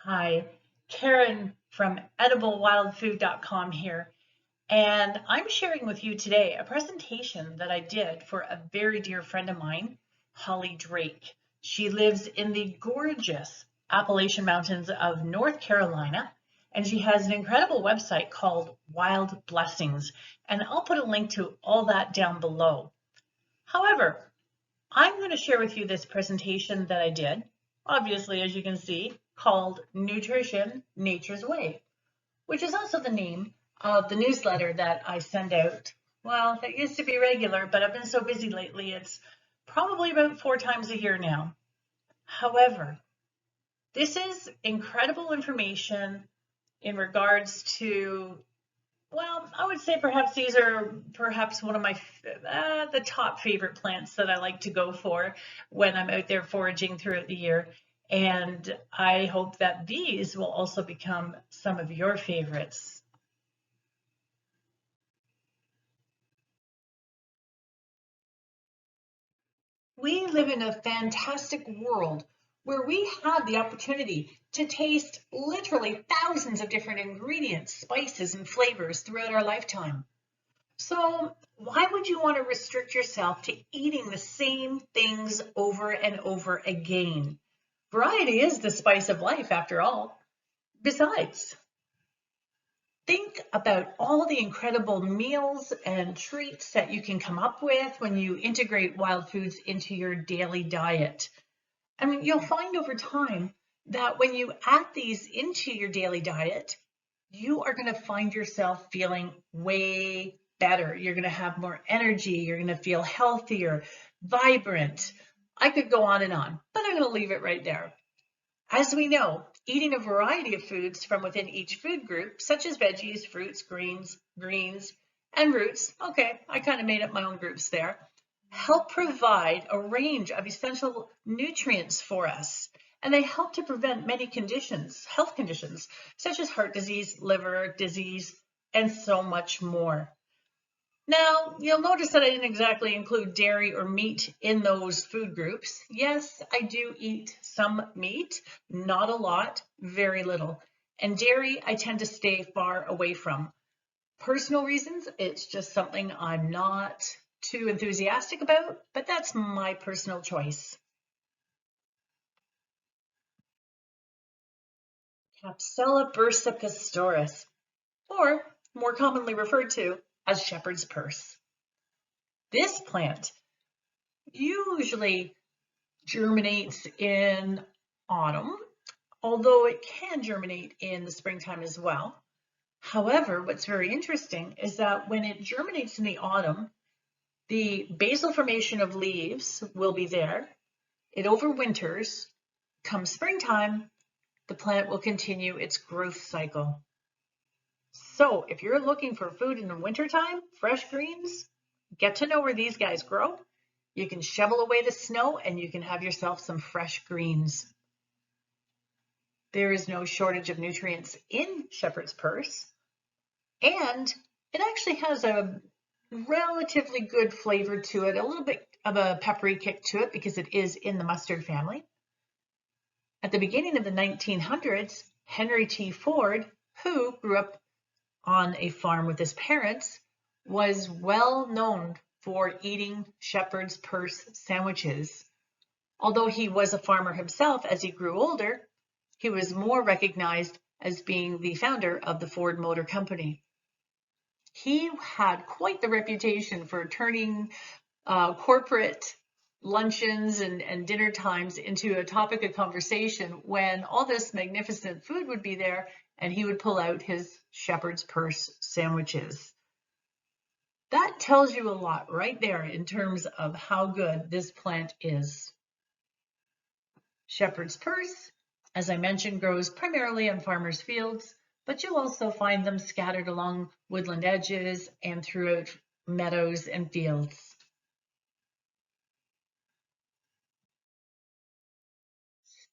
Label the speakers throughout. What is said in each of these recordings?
Speaker 1: Hi, Karen from EdibleWildFood.com here, and I'm sharing with you today a presentation that I did for a very dear friend of mine, Holly Drake. She lives in the gorgeous Appalachian Mountains of North Carolina, and she has an incredible website called Wild Blessings, and I'll put a link to all that down below. However, I'm going to share with you this presentation that I did, obviously, as you can see, called Nutrition Nature's Way, which is also the name of the newsletter that I send out. Well, it used to be regular, but I've been so busy lately, it's probably about 4 times a year now. However, this is incredible information in regards to, well, I would say perhaps these are one of my the top favorite plants that I like to go for when I'm out there foraging throughout the year. And I hope that these will also become some of your favorites. We live in a fantastic world where we have the opportunity to taste literally thousands of different ingredients, spices, and flavors throughout our lifetime. So why would you want to restrict yourself to eating the same things over and over again? Variety is the spice of life, after all. Besides, think about all the incredible meals and treats that you can come up with when you integrate wild foods into your daily diet. I mean, you'll find over time that when you add these into your daily diet, you are going to find yourself feeling way better. You're going to have more energy. You're going to feel healthier, vibrant. I could go on, but I'm going to leave it right there. As we know, eating a variety of foods from within each food group, such as veggies, fruits, greens, and roots, okay, I kind of made up my own groups there, help provide a range of essential nutrients for us. And they help to prevent many conditions, health conditions, such as heart disease, liver disease, and so much more. Now, you'll notice that I didn't exactly include dairy or meat in those food groups. Yes, I do eat some meat, not a lot, very little. And dairy, I tend to stay far away from. Personal reasons, it's just something I'm not too enthusiastic about, but that's my personal choice. Capsella bursa pastoris, or more commonly referred to as shepherd's purse. This plant usually germinates in autumn, although it can germinate in the springtime as well. However, what's very interesting is that when it germinates in the autumn, the basal formation of leaves will be there. It overwinters. Come springtime, the plant will continue its growth cycle. So if you're looking for food in the wintertime, fresh greens, get to know where these guys grow. You can shovel away the snow and you can have yourself some fresh greens. There is no shortage of nutrients in shepherd's purse, and it actually has a relatively good flavor to it, a little bit of a peppery kick to it because it is in the mustard family. At the beginning of the 1900s, Henry T. Ford, who grew up on a farm with his parents, was well known for eating shepherd's purse sandwiches. Although he was a farmer himself, as he grew older, he was more recognized as being the founder of the Ford Motor Company. He had quite the reputation for turning corporate luncheons and dinner times into a topic of conversation when all this magnificent food would be there and he would pull out his shepherd's purse sandwiches. That tells you a lot right there in terms of how good this plant is. Shepherd's purse, as I mentioned, grows primarily on farmers' fields, but you'll also find them scattered along woodland edges and throughout meadows and fields.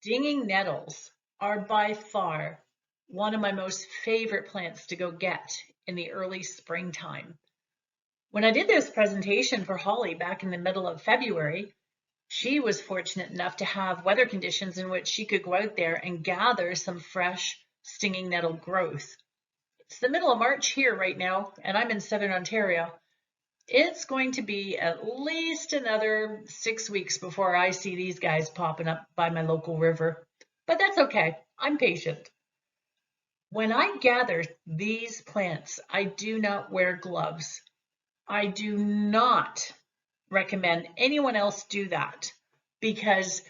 Speaker 1: Stinging nettles are by far one of my most favorite plants to go get in the early springtime. When I did this presentation for Holly back in the middle of February, She was fortunate enough to have weather conditions in which she could go out there and gather some fresh stinging nettle growth. It's the middle of March here right now, and I'm in Southern Ontario. It's going to be at least another 6 weeks before I see these guys popping up by my local river, but that's okay. I'm patient. When I gather these plants, I do not wear gloves. I do not recommend anyone else do that because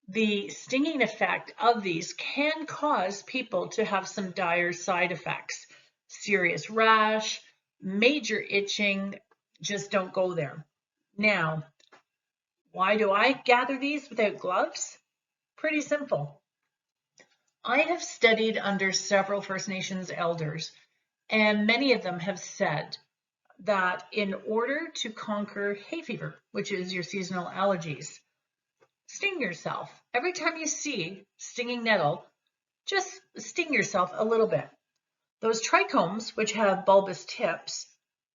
Speaker 1: the stinging effect of these can cause people to have some dire side effects. Serious rash, major itching, just don't go there. Now, why do I gather these without gloves? Pretty simple. I have studied under several First Nations elders, and many of them have said that in order to conquer hay fever, which is your seasonal allergies, sting yourself. Every time you see stinging nettle, just sting yourself a little bit. Those trichomes, which have bulbous tips,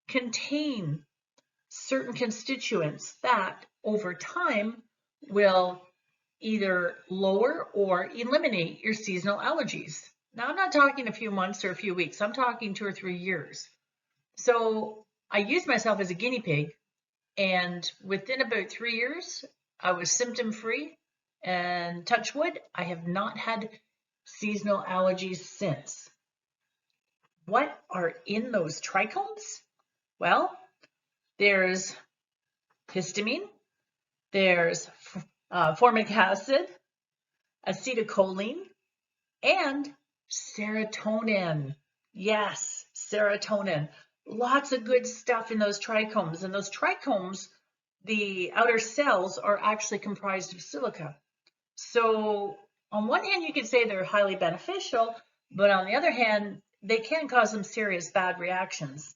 Speaker 1: contain certain constituents that over time will either lower or eliminate your seasonal allergies. Now, I'm not talking a few months or a few weeks. I'm talking 2 or 3 years. So I used myself as a guinea pig, and within about 3 years, I was symptom-free, and touch wood, I have not had seasonal allergies since. What are in those trichomes? Well, there's histamine, there's formic acid, acetylcholine, and serotonin. Yes, serotonin. Lots of good stuff in those trichomes. And those trichomes, the outer cells, are actually comprised of silica. So on one hand, you could say they're highly beneficial, but on the other hand, they can cause some serious bad reactions.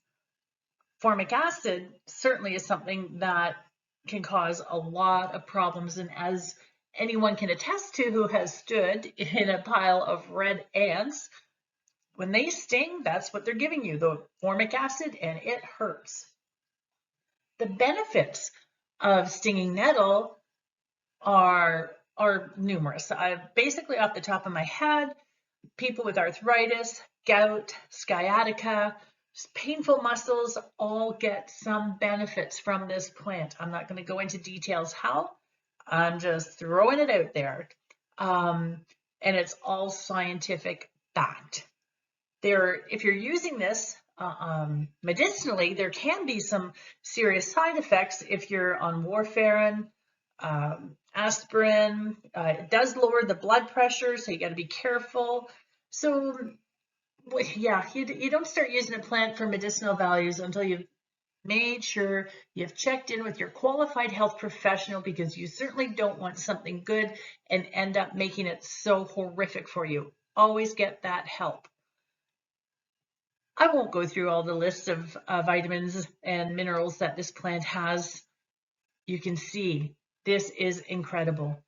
Speaker 1: Formic acid certainly is something that can cause a lot of problems, and as anyone can attest to who has stood in a pile of red ants, when they sting, that's what they're giving you, the formic acid, and it hurts. The benefits of stinging nettle are numerous. Basically off the top of my head, people with arthritis, gout, sciatica, painful muscles all get some benefits from this plant. I'm not going to go into details how. I'm just throwing it out there. And it's all scientific fact. If you're using this medicinally, there can be some serious side effects if you're on warfarin, aspirin. It does lower the blood pressure, so you got to be careful. So yeah, you don't start using a plant for medicinal values until you've made sure you've checked in with your qualified health professional, because you certainly don't want something good and end up making it so horrific for you. Always get that help. I won't go through all the lists of vitamins and minerals that this plant has. You can see this is incredible.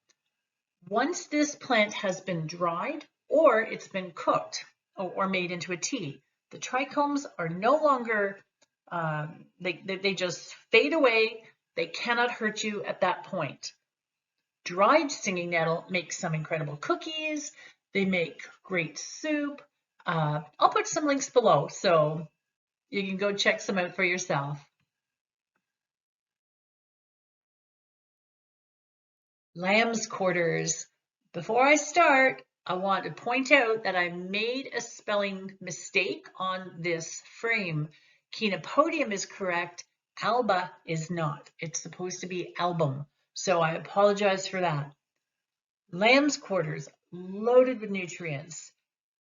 Speaker 1: Once this plant has been dried or it's been cooked or made into a tea, the trichomes are no longer, they just fade away. They cannot hurt you at that point. Dried stinging nettle makes some incredible cookies. They make great soup. I'll put some links below so you can go check some out for yourself. Lamb's quarters. Before I start, I want to point out that I made a spelling mistake on this frame. Chenopodium is correct. Alba is not. It's supposed to be album. So I apologize for that. Lamb's quarters, loaded with nutrients.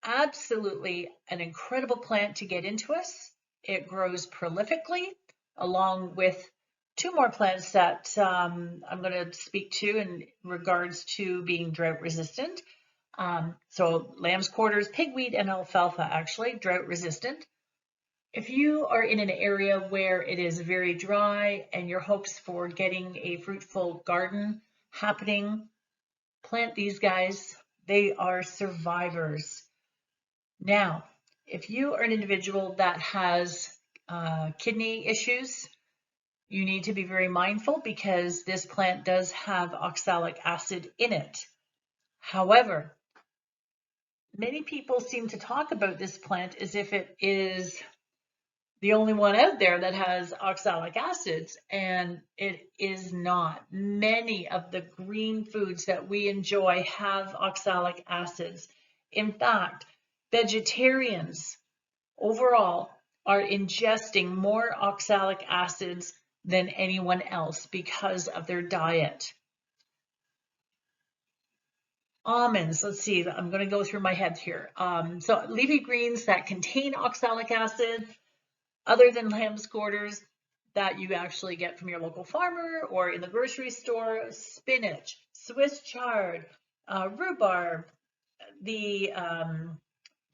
Speaker 1: Absolutely an incredible plant to get into us. It grows prolifically, along with 2 more plants that I'm going to speak to in regards to being drought resistant. So lamb's quarters, pigweed, and alfalfa, actually, drought resistant. If you are in an area where it is very dry and your hopes for getting a fruitful garden happening, plant these guys. They are survivors. Now, if you are an individual that has kidney issues, you need to be very mindful because this plant does have oxalic acid in it. However, many people seem to talk about this plant as if it is the only one out there that has oxalic acids, and it is not. Many of the green foods that we enjoy have oxalic acids. In fact, vegetarians overall are ingesting more oxalic acids than anyone else because of their diet. Almonds, let's see, I'm going to go through my head here. So leafy greens that contain oxalic acid, other than lamb's quarters that you actually get from your local farmer or in the grocery store, spinach, Swiss chard, rhubarb, the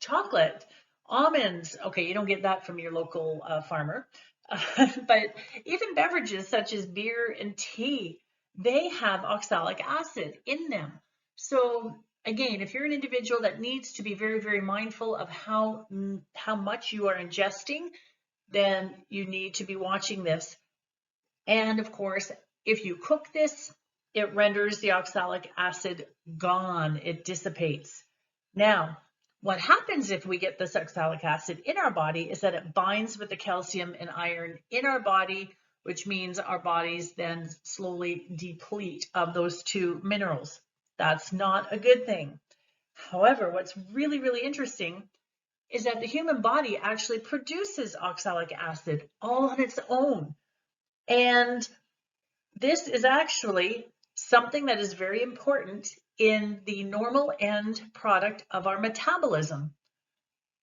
Speaker 1: chocolate, almonds. Okay, you don't get that from your local farmer. But even beverages such as beer and tea, they have oxalic acid in them. So again, if you're an individual that needs to be very, very mindful of how much you are ingesting, then you need to be watching this. And of course, if you cook this, it renders the oxalic acid gone. It dissipates. Now, what happens if we get this oxalic acid in our body is that it binds with the calcium and iron in our body, which means our bodies then slowly deplete of those two minerals. That's not a good thing. However, what's really, really interesting is that the human body actually produces oxalic acid all on its own. And this is actually something that is very important in the normal end product of our metabolism.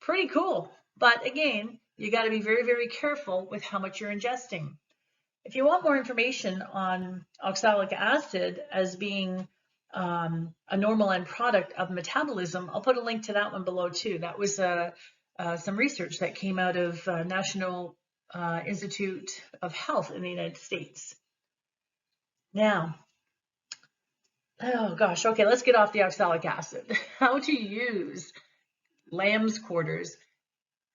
Speaker 1: Pretty cool. But again, you got to be very, very careful with how much you're ingesting. If you want more information on oxalic acid as being a normal end product of metabolism, I'll put a link to that one below too. That was some research that came out of National Institute of Health in the United States. Now, oh gosh, okay, let's get off the oxalic acid. How to use lamb's quarters.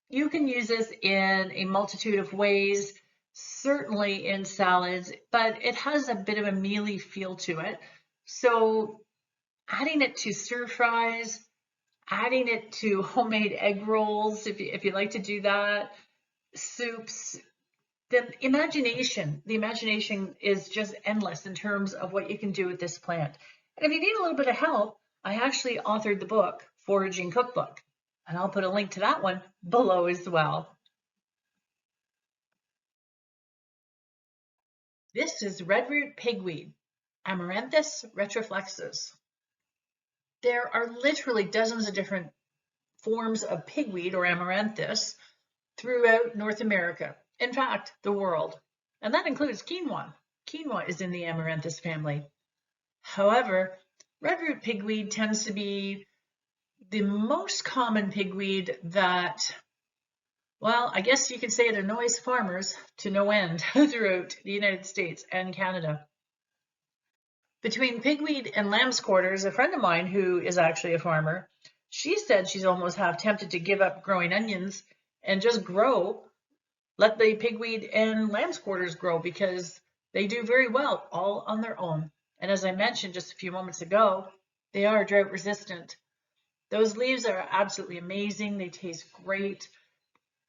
Speaker 1: You can use this in a multitude of ways, certainly in salads, but it has a bit of a mealy feel to it. So adding it to stir fries, adding it to homemade egg rolls, if you like to do that, soups, the imagination is just endless in terms of what you can do with this plant. And if you need a little bit of help, I actually authored the book, Foraging Cookbook, and I'll put a link to that one below as well. This is redroot pigweed, Amaranthus retroflexus. There are literally dozens of different forms of pigweed or amaranthus throughout North America. In fact, the world. And that includes quinoa. Quinoa is in the Amaranthus family. However, redroot pigweed tends to be the most common pigweed that, well, I guess you could say it annoys farmers to no end throughout the United States and Canada. Between pigweed and lamb's quarters, a friend of mine who is actually a farmer, she said she's almost half tempted to give up growing onions and just let the pigweed and lamb's quarters grow because they do very well all on their own. And as I mentioned just a few moments ago, they are drought resistant. Those leaves are absolutely amazing. They taste great.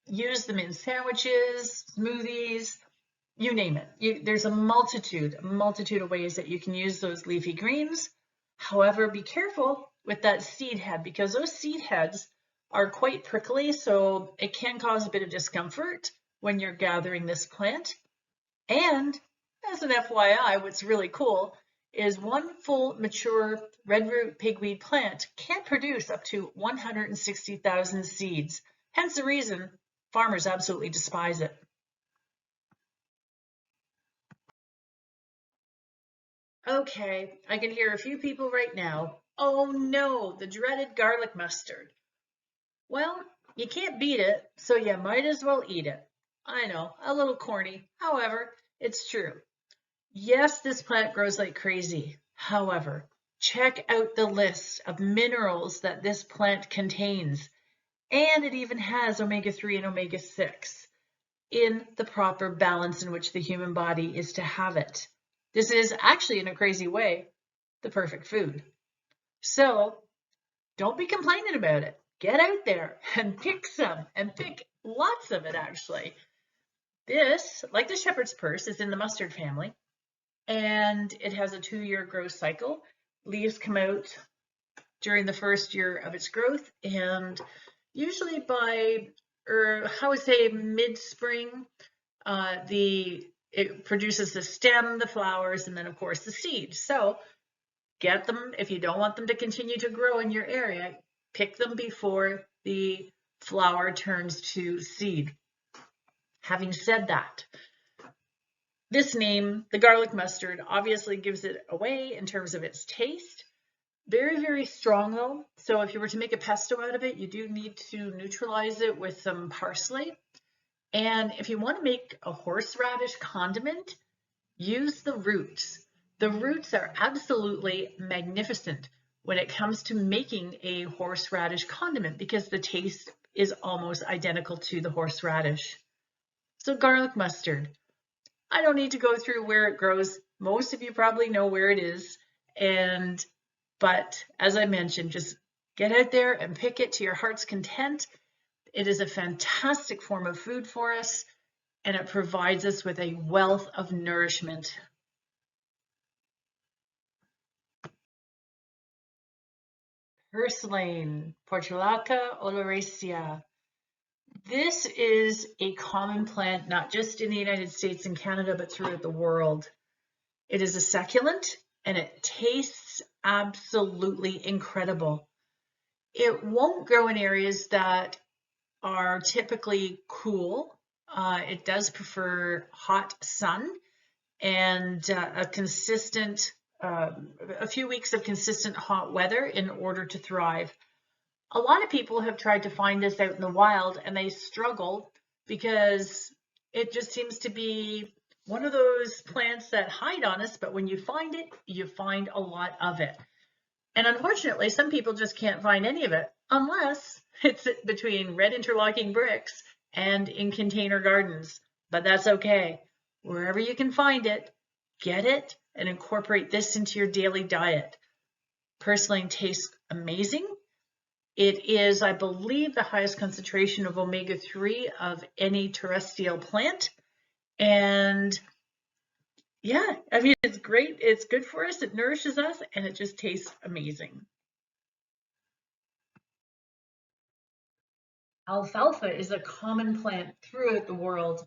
Speaker 1: Use them in sandwiches, smoothies, you name it. There's a multitude of ways that you can use those leafy greens. However, be careful with that seed head because those seed heads are quite prickly, so it can cause a bit of discomfort when you're gathering this plant. And as an FYI, what's really cool is one full mature redroot pigweed plant can produce up to 160,000 seeds. Hence the reason farmers absolutely despise it. Okay, I can hear a few people right now. Oh no, the dreaded garlic mustard. Well, you can't beat it, so you might as well eat it. I know, a little corny. However, it's true. Yes, this plant grows like crazy. However, check out the list of minerals that this plant contains. And it even has omega-3 and omega-6. in the proper balance in which the human body is to have it. This is actually, in a crazy way, the perfect food. So don't be complaining about it. Get out there and pick some, and pick lots of it, actually. This, like the shepherd's purse, is in the mustard family, and it has a 2-year growth cycle. Leaves come out during the first year of its growth, and usually by, I would say, mid-spring, it produces the stem, the flowers, and then of course the seed. So get them, if you don't want them to continue to grow in your area, pick them before the flower turns to seed. Having said that, this name, the garlic mustard, obviously gives it away in terms of its taste. Very, very strong though. So if you were to make a pesto out of it, you do need to neutralize it with some parsley. And if you want to make a horseradish condiment, use the roots. The roots are absolutely magnificent when it comes to making a horseradish condiment because the taste is almost identical to the horseradish. So garlic mustard. I don't need to go through where it grows. Most of you probably know where it is. But as I mentioned, just get out there and pick it to your heart's content. It is a fantastic form of food for us, and it provides us with a wealth of nourishment. Purslane, Portulaca, oleracea. This is a common plant, not just in the United States and Canada, but throughout the world. It is a succulent, and it tastes absolutely incredible. It won't grow in areas that are typically cool. It does prefer hot sun and a few weeks of consistent hot weather in order to thrive. A lot of people have tried to find this out in the wild and they struggle because it just seems to be one of those plants that hide on us, but when you find it, you find a lot of it. And unfortunately, some people just can't find any of it unless it's between red interlocking bricks and in container gardens. But that's okay. Wherever you can find it, get it and incorporate this into your daily diet. Purslane tastes amazing. It is, I believe, the highest concentration of omega-3 of any terrestrial plant. And yeah, I mean, it's great. It's good for us. It nourishes us, and it just tastes amazing. Alfalfa is a common plant throughout the world.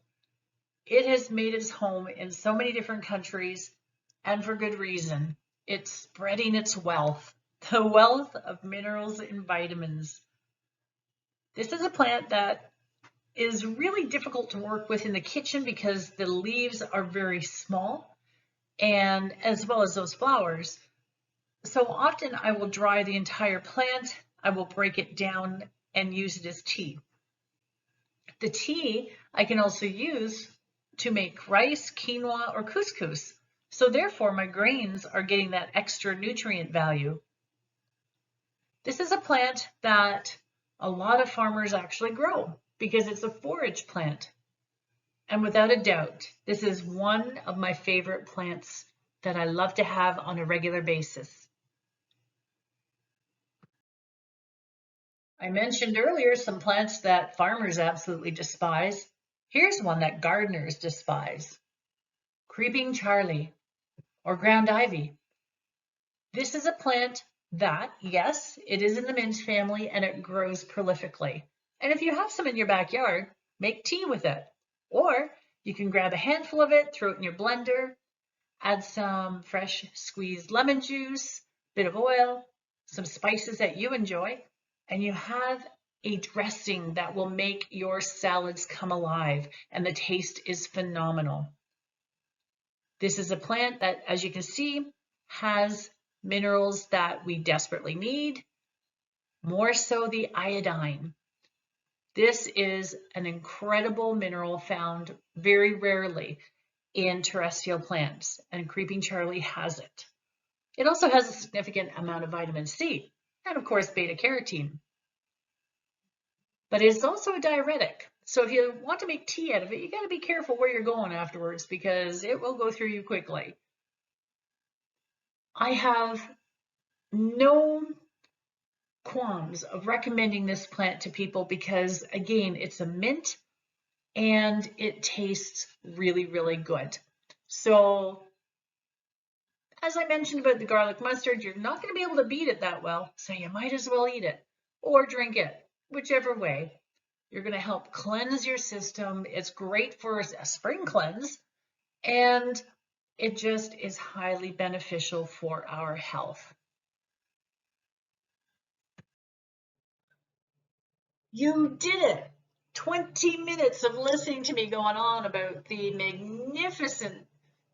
Speaker 1: It has made its home in so many different countries, and for good reason. It's spreading its wealth, the wealth of minerals and vitamins. This is a plant that is really difficult to work with in the kitchen because the leaves are very small, and as well as those flowers. So often I will dry the entire plant, I will break it down and use it as tea. The tea I can also use to make rice, quinoa, or couscous. So therefore my grains are getting that extra nutrient value. This is a plant that a lot of farmers actually grow because it's a forage plant. And without a doubt, this is one of my favorite plants that I love to have on a regular basis. I mentioned earlier some plants that farmers absolutely despise. Here's one that gardeners despise. Creeping Charlie, or ground ivy. This is a plant that, yes, it is in the mint family and it grows prolifically. And if you have some in your backyard, make tea with it. Or you can grab a handful of it, throw it in your blender, add some fresh squeezed lemon juice, bit of oil, some spices that you enjoy, and you have a dressing that will make your salads come alive, and the taste is phenomenal. This is a plant that, as you can see, has minerals that we desperately need, more so the iodine. This is an incredible mineral found very rarely in terrestrial plants, and Creeping Charlie has it. It also has a significant amount of vitamin C, and of course beta carotene. But it is also a diuretic, So if you want to make tea out of it, you got to be careful where you're going afterwards because it will go through you quickly. I have no qualms of recommending this plant to people because, again, it's a mint and it tastes really, really good. So as I mentioned about the garlic mustard, you're not going to be able to beat it that well, so you might as well eat it or drink it, whichever way. You're going to help cleanse your system. It's great for a spring cleanse, and it just is highly beneficial for our health. You did it! 20 minutes of listening to me going on about the magnificent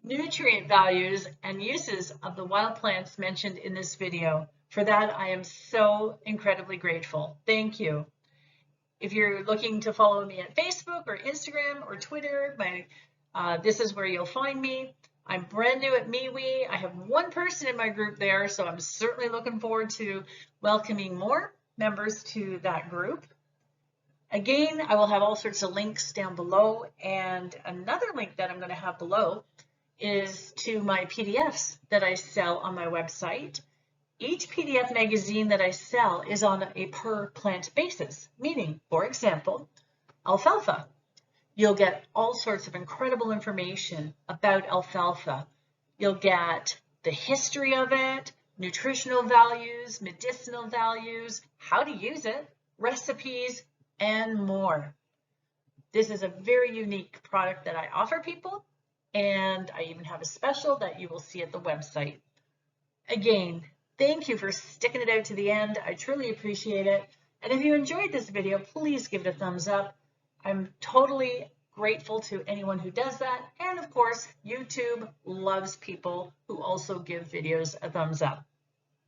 Speaker 1: nutrient values and uses of the wild plants mentioned in this video. For that, I am so incredibly grateful. Thank you. If you're looking to follow me at Facebook or Instagram or Twitter, this is where you'll find me. I'm brand new at MeWe. I have one person in my group there, so I'm certainly looking forward to welcoming more members to that group. Again, I will have all sorts of links down below, and another link that I'm going to have below is to my PDFs that I sell on my website. Each PDF magazine that I sell is on a per plant basis, meaning, for example, alfalfa. You'll get all sorts of incredible information about alfalfa. You'll get the history of it, nutritional values, medicinal values, how to use it, recipes, and more. This is a very unique product that I offer people, and I even have a special that you will see at the website. Again, thank you for sticking it out to the end. I truly appreciate it. And if you enjoyed this video, please give it a thumbs up. I'm totally grateful to anyone who does that. And of course, YouTube loves people who also give videos a thumbs up.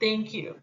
Speaker 1: Thank you.